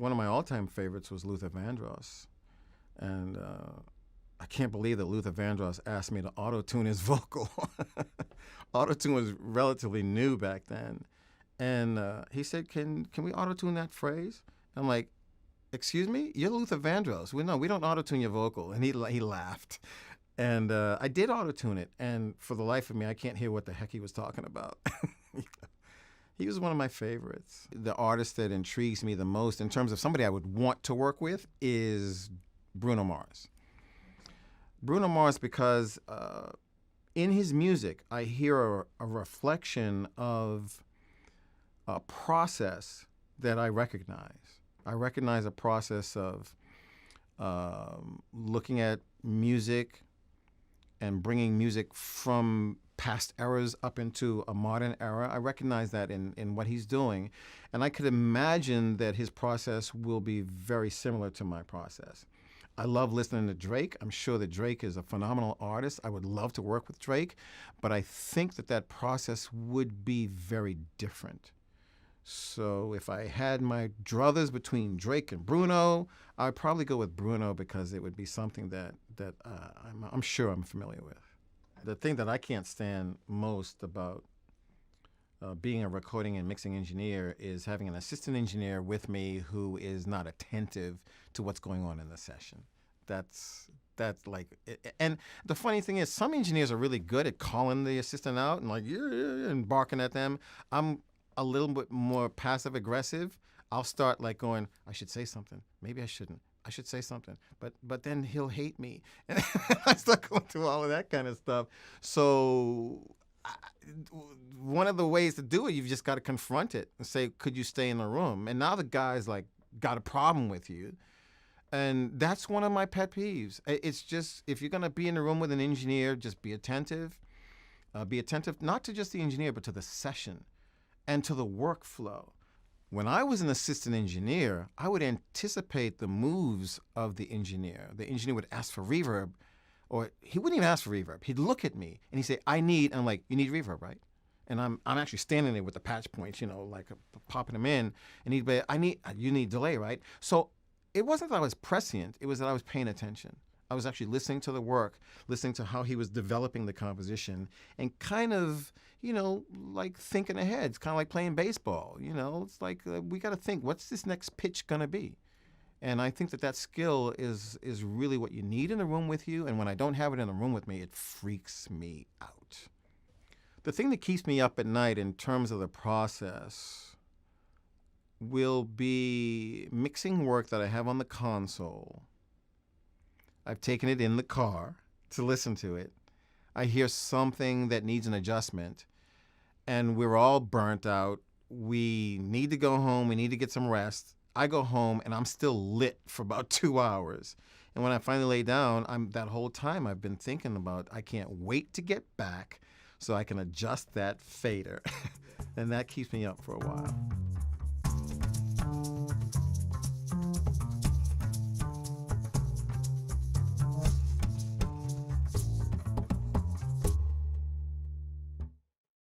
one of my all-time favorites was Luther Vandross. And I can't believe that Luther Vandross asked me to auto-tune his vocal. Auto-tune was relatively new back then. And he said, can we auto-tune that phrase? I'm like, excuse me? You're Luther Vandross. We don't auto-tune your vocal. And he laughed. And I did auto-tune it. And for the life of me, I can't hear what the heck he was talking about. He was one of my favorites. The artist that intrigues me the most in terms of somebody I would want to work with is Bruno Mars. Bruno Mars because in his music, I hear a reflection of a process that I recognize. I recognize a process of looking at music and bringing music from past eras up into a modern era. I recognize that in what he's doing. And I could imagine that his process will be very similar to my process. I love listening to Drake. I'm sure that Drake is a phenomenal artist. I would love to work with Drake, but I think that process would be very different. So if I had my druthers between Drake and Bruno, I'd probably go with Bruno because it would be something that I'm sure I'm familiar with. The thing that I can't stand most about being a recording and mixing engineer is having an assistant engineer with me who is not attentive to what's going on in the session. That's like, and the funny thing is, some engineers are really good at calling the assistant out and like, yeah, and barking at them. I'm a little bit more passive aggressive. I'll start like going, I should say something. Maybe I shouldn't. I should say something, but then he'll hate me. And I start going through all of that kind of stuff. So one of the ways to do it, you've just got to confront it and say, could you stay in the room? And now the guy's like got a problem with you. And that's one of my pet peeves. It's just, if you're going to be in the room with an engineer, just be attentive. Be attentive not to just the engineer, but to the session and to the workflow. When I was an assistant engineer, I would anticipate the moves of the engineer. The engineer would ask for reverb, or he wouldn't even ask for reverb. He'd look at me and he'd say, and I'm like, you need reverb, right? And I'm actually standing there with the patch points, like popping them in. And he'd be, you need delay, right? So it wasn't that I was prescient, it was that I was paying attention. I was actually listening to the work, listening to how he was developing the composition, and kind of, like thinking ahead. It's kind of like playing baseball. It's like we got to think, what's this next pitch going to be? And I think that skill is really what you need in the room with you. And when I don't have it in the room with me, it freaks me out. The thing that keeps me up at night in terms of the process will be mixing work that I have on the console. I've taken it in the car to listen to it. I hear something that needs an adjustment, and we're all burnt out. We need to go home. We need to get some rest. I go home, and I'm still lit for about 2 hours. And when I finally lay down, that whole time I've been thinking about, I can't wait to get back so I can adjust that fader. And that keeps me up for a while.